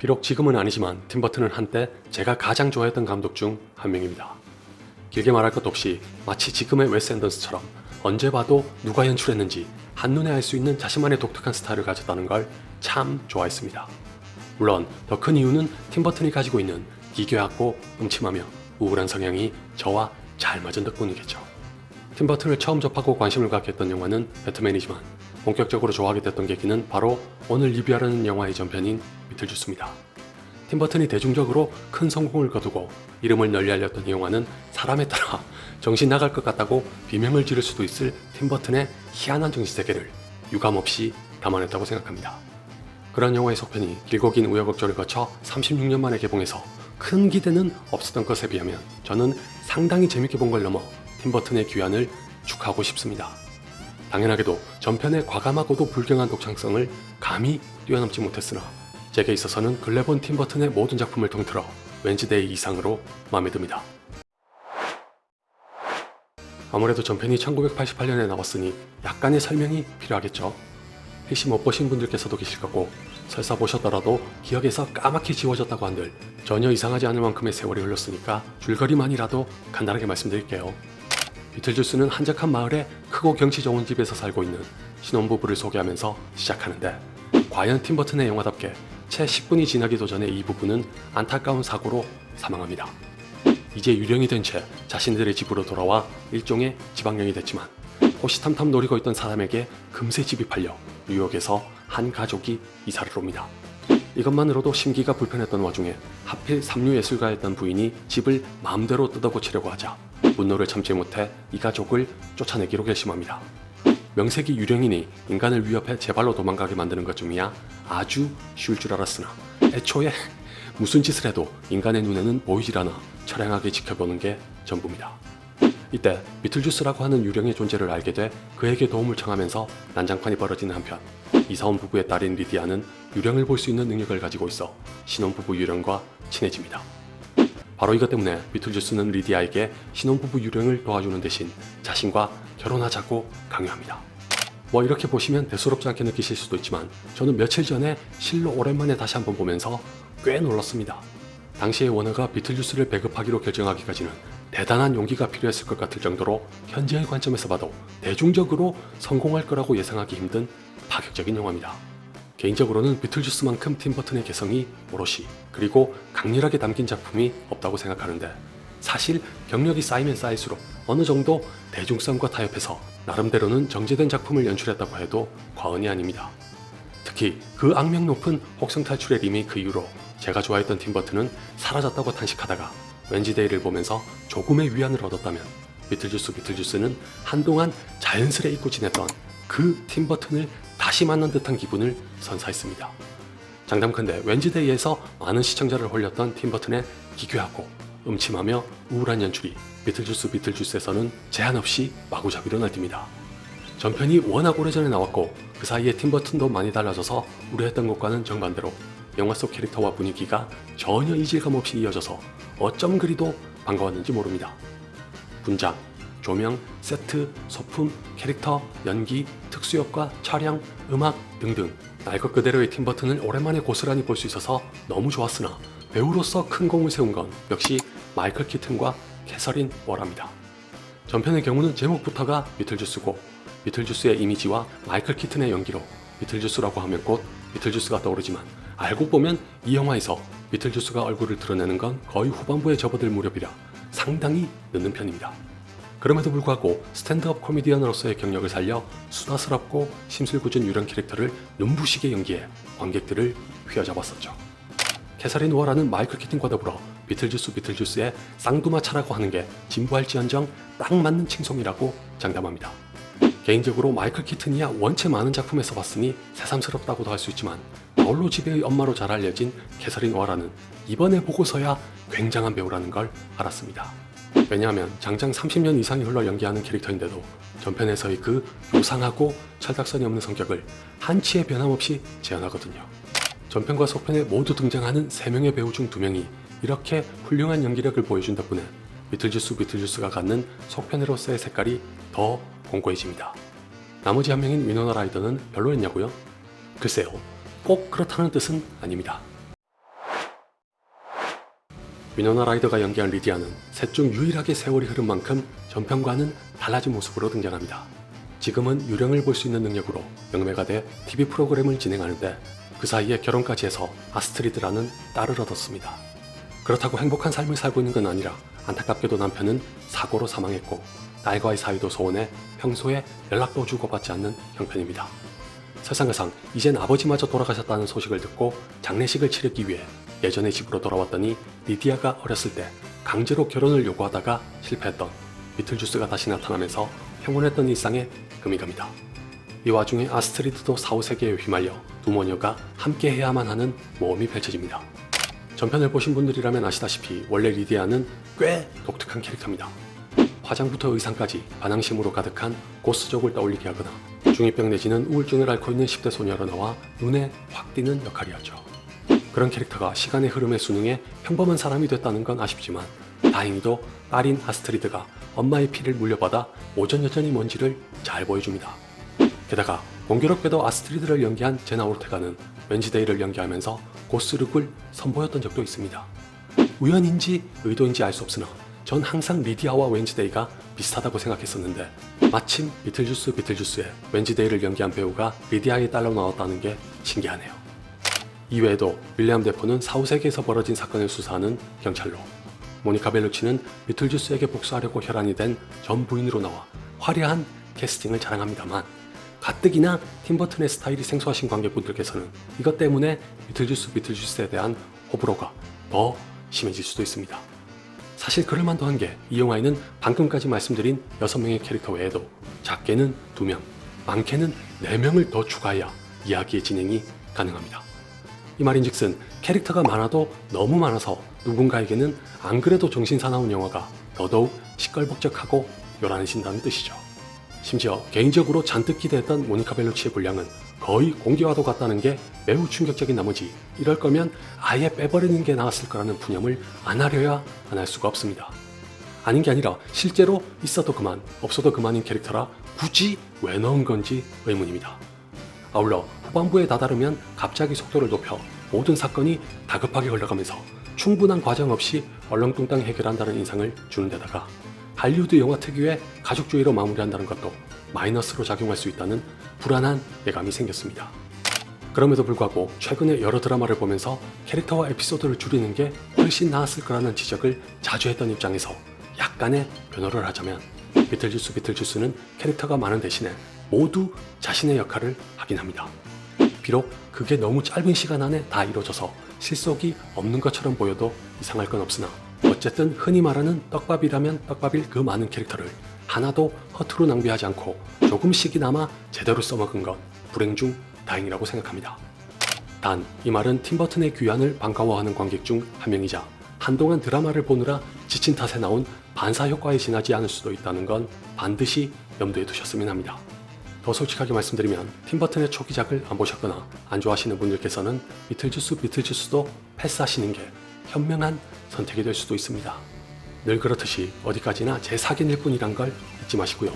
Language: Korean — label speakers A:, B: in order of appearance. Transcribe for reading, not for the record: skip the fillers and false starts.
A: 비록 지금은 아니지만 팀 버튼은 한때 제가 가장 좋아했던 감독 중 한 명입니다. 길게 말할 것도 없이 마치 지금의 웨스 앤더슨처럼 언제 봐도 누가 연출했는지 한눈에 알 수 있는 자신만의 독특한 스타일을 가졌다는 걸 참 좋아했습니다. 물론 더 큰 이유는 팀 버튼이 가지고 있는 기괴하고 음침하며 우울한 성향이 저와 잘 맞은 덕분이겠죠. 팀 버튼을 처음 접하고 관심을 갖게 했던 영화는 배트맨이지만 본격적으로 좋아하게 됐던 계기는 바로 오늘 리뷰하려는 영화의 전편인 비틀주스입니다. 팀 버튼이 대중적으로 큰 성공을 거두고 이름을 널리 알렸던 이 영화는 사람에 따라 정신 나갈 것 같다고 비명을 지를 수도 있을 팀 버튼의 희한한 정신세계를 유감없이 담아냈다고 생각합니다. 그런 영화의 속편이 길고 긴 우여곡절을 거쳐 36년 만에 개봉해서 큰 기대는 없었던 것에 비하면 저는 상당히 재밌게 본 걸 넘어 팀 버튼의 귀환을 축하하고 싶습니다. 당연하게도 전편의 과감하고도 불경한 독창성을 감히 뛰어넘지 못했으나 제게 있어서는 근래 본 팀 버튼의 모든 작품을 통틀어 웬즈데이 이상으로 마음에 듭니다. 아무래도 전편이 1988년에 나왔으니 약간의 설명이 필요하겠죠. 혹시 못 보신 분들께서도 계실 거고 설사 보셨더라도 기억에서 까맣게 지워졌다고 한들 전혀 이상하지 않을 만큼의 세월이 흘렀으니까 줄거리만이라도 간단하게 말씀드릴게요. 비틀주스는 한적한 마을에 크고 경치 좋은 집에서 살고 있는 신혼부부를 소개하면서 시작하는데 과연 팀 버튼의 영화답게 채 10분이 지나기도 전에 이 부부는 안타까운 사고로 사망합니다. 이제 유령이 된 채 자신들의 집으로 돌아와 일종의 지방령이 됐지만 호시탐탐 노리고 있던 사람에게 금세 집이 팔려 뉴욕에서 한 가족이 이사를 옵니다. 이것만으로도 심기가 불편했던 와중에 하필 삼류예술가였던 부인이 집을 마음대로 뜯어고치려고 하자 분노를 참지 못해 이 가족을 쫓아내기로 결심합니다. 명색이 유령이니 인간을 위협해 제 발로 도망가게 만드는 것쯤이야 아주 쉬울 줄 알았으나 애초에 무슨 짓을 해도 인간의 눈에는 보이질 않아 처량하게 지켜보는 게 전부입니다. 이때 비틀주스라고 하는 유령의 존재를 알게 돼 그에게 도움을 청하면서 난장판이 벌어지는 한편 이사온 부부의 딸인 리디아는 유령을 볼 수 있는 능력을 가지고 있어 신혼부부 유령과 친해집니다. 바로 이것 때문에 비틀주스는 리디아에게 신혼부부 유령을 도와주는 대신 자신과 결혼하자고 강요합니다. 뭐 이렇게 보시면 대수롭지 않게 느끼실 수도 있지만 저는 며칠 전에 실로 오랜만에 다시 한번 보면서 꽤 놀랐습니다. 당시에 워너가 비틀주스를 배급하기로 결정하기까지는 대단한 용기가 필요했을 것 같을 정도로 현재의 관점에서 봐도 대중적으로 성공할 거라고 예상하기 힘든 파격적인 영화입니다. 개인적으로는 비틀주스만큼 팀 버튼의 개성이 오롯이 그리고 강렬하게 담긴 작품이 없다고 생각하는데 사실 경력이 쌓이면 쌓일수록 어느 정도 대중성과 타협해서 나름대로는 정제된 작품을 연출했다고 해도 과언이 아닙니다. 특히 그 악명 높은 혹성 탈출의 리메이크 이후로 제가 좋아했던 팀 버튼은 사라졌다고 탄식하다가 웬즈데이를 보면서 조금의 위안을 얻었다면 비틀주스는 한동안 자연스레 잊고 지냈던 그 팀 버튼을 다시 만난 듯한 기분을 선사했습니다. 장담컨대 웬즈데이에서 많은 시청자를 홀렸던 팀 버튼의 기괴하고 음침하며 우울한 연출이 비틀주스에서는 제한 없이 마구잡이로 날뜁니다. 전편이 워낙 오래전에 나왔고 그 사이에 팀 버튼도 많이 달라져서 우려했던 것과는 정반대로 영화 속 캐릭터와 분위기가 전혀 이질감 없이 이어져서 어쩜 그리도 반가웠는지 모릅니다. 분장, 조명, 세트, 소품, 캐릭터, 연기, 특수효과, 촬영, 음악 등등 날 것 그대로의 팀 버튼을 오랜만에 고스란히 볼 수 있어서 너무 좋았으나 배우로서 큰 공을 세운 건 역시 마이클 키튼과 캐서린 워랍니다. 전편의 경우는 제목부터가 비틀주스고 비틀주스의 이미지와 마이클 키튼의 연기로 비틀주스라고 하면 곧 비틀주스가 떠오르지만 알고 보면 이 영화에서 비틀주스가 얼굴을 드러내는 건 거의 후반부에 접어들 무렵이라 상당히 늦는 편입니다. 그럼에도 불구하고 스탠드업 코미디언으로서의 경력을 살려 수다스럽고 심술궂은 유령 캐릭터를 눈부시게 연기해 관객들을 휘어잡았었죠. 캐서린 워라는 마이클 키튼과 더불어 비틀주스의 쌍두마차라고 하는 게 진부할지언정 딱 맞는 칭송이라고 장담합니다. 개인적으로 마이클 키튼이야 원체 많은 작품에서 봤으니 새삼스럽다고도 할 수 있지만 나홀로 집에의 엄마로 잘 알려진 캐서린 워라는 이번에 보고서야 굉장한 배우라는 걸 알았습니다. 왜냐하면 장장 30년 이상이 흘러 연기하는 캐릭터인데도 전편에서의 그 요상하고 철딱선이 없는 성격을 한치의 변함없이 재현하거든요. 전편과 속편에 모두 등장하는 3명의 배우 중 2명이 이렇게 훌륭한 연기력을 보여준 덕분에 비틀주스가 갖는 속편으로서의 색깔이 더 공고해집니다. 나머지 한 명인 위노나 라이더는 별로였냐고요? 글쎄요, 꼭 그렇다는 뜻은 아닙니다. 위노나 라이더가 연기한 리디아는 셋 중 유일하게 세월이 흐른 만큼 전편과는 달라진 모습으로 등장합니다. 지금은 유령을 볼 수 있는 능력으로 영매가 돼 TV 프로그램을 진행하는데 그 사이에 결혼까지 해서 아스트리드라는 딸을 얻었습니다. 그렇다고 행복한 삶을 살고 있는 건 아니라 안타깝게도 남편은 사고로 사망했고 딸과의 사이도 소원해 평소에 연락도 주고받지 않는 형편입니다. 설상가상 이젠 아버지마저 돌아가셨다는 소식을 듣고 장례식을 치르기 위해 예전의 집으로 돌아왔더니 리디아가 어렸을 때 강제로 결혼을 요구하다가 실패했던 비틀주스가 다시 나타나면서 평온했던 일상에 금이 갑니다. 이 와중에 아스트리드도 사후세계에 휘말려 두 모녀가 함께 해야만 하는 모험이 펼쳐집니다. 전편을 보신 분들이라면 아시다시피 원래 리디아는 꽤 독특한 캐릭터입니다. 화장부터 의상까지 반항심으로 가득한 고스족을 떠올리게 하거나 중2병 내지는 우울증을 앓고 있는 10대 소녀로 나와 눈에 확 띄는 역할이었죠. 그런 캐릭터가 시간의 흐름에 순응해 평범한 사람이 됐다는 건 아쉽지만 다행히도 딸인 아스트리드가 엄마의 피를 물려받아 오전 여전히 뭔지를 잘 보여줍니다. 게다가 공교롭게도 아스트리드를 연기한 제나 오르테가는 웬즈데이를 연기하면서 고스룩을 선보였던 적도 있습니다. 우연인지 의도인지 알 수 없으나 전 항상 리디아와 웬즈데이가 비슷하다고 생각했었는데 마침 비틀주스에 웬즈데이를 연기한 배우가 리디아의 딸로 나왔다는 게 신기하네요. 이외에도 윌리엄 데포는 사후세계에서 벌어진 사건을 수사하는 경찰로, 모니카 벨루치는 비틀주스에게 복수하려고 혈안이 된 전 부인으로 나와 화려한 캐스팅을 자랑합니다만 가뜩이나 팀버튼의 스타일이 생소하신 관객분들께서는 이것 때문에 비틀주스에 대한 호불호가 더 심해질 수도 있습니다. 사실 그럴만도 한 게 이 영화에는 방금까지 말씀드린 6명의 캐릭터 외에도 작게는 2명, 많게는 4명을 더 추가해야 이야기의 진행이 가능합니다. 이 말인즉슨 캐릭터가 많아도 너무 많아서 누군가에게는 안 그래도 정신사나운 영화가 더더욱 시끌벅적하고 요란해진다는 뜻이죠. 심지어 개인적으로 잔뜩 기대했던 모니카 벨루치의 분량은 거의 공기와도 같다는 게 매우 충격적인 나머지 이럴 거면 아예 빼버리는 게 나았을 거라는 푸념을 안 하려야 안 할 수가 없습니다. 아닌 게 아니라 실제로 있어도 그만 없어도 그만인 캐릭터라 굳이 왜 넣은 건지 의문입니다. 아울러 후반부에 다다르면 갑자기 속도를 높여 모든 사건이 다급하게 흘러가면서 충분한 과정 없이 얼렁뚱땅 해결한다는 인상을 주는 데다가 할리우드 영화 특유의 가족주의로 마무리한다는 것도 마이너스로 작용할 수 있다는 불안한 예감이 생겼습니다. 그럼에도 불구하고 최근에 여러 드라마를 보면서 캐릭터와 에피소드를 줄이는 게 훨씬 나았을 거라는 지적을 자주 했던 입장에서 약간의 변호를 하자면 비틀주스는 캐릭터가 많은 대신에 모두 자신의 역할을 하긴 합니다. 비록 그게 너무 짧은 시간 안에 다 이루어져서 실속이 없는 것처럼 보여도 이상할 건 없으나 어쨌든 흔히 말하는 떡밥이라면 떡밥일 그 많은 캐릭터를 하나도 허투루 낭비하지 않고 조금씩이나마 제대로 써먹은 것 불행 중 다행이라고 생각합니다. 단 이 말은 팀버튼의 귀환을 반가워하는 관객 중 한 명이자 한동안 드라마를 보느라 지친 탓에 나온 반사 효과에 지나지 않을 수도 있다는 건 반드시 염두에 두셨으면 합니다. 더 솔직하게 말씀드리면 팀버튼의 초기작을 안 보셨거나 안 좋아하시는 분들께서는 비틀주스도 패스하시는 게 현명한 선택이 될 수도 있습니다. 늘 그렇듯이 어디까지나 제 사견일 뿐이란 걸 잊지 마시고요.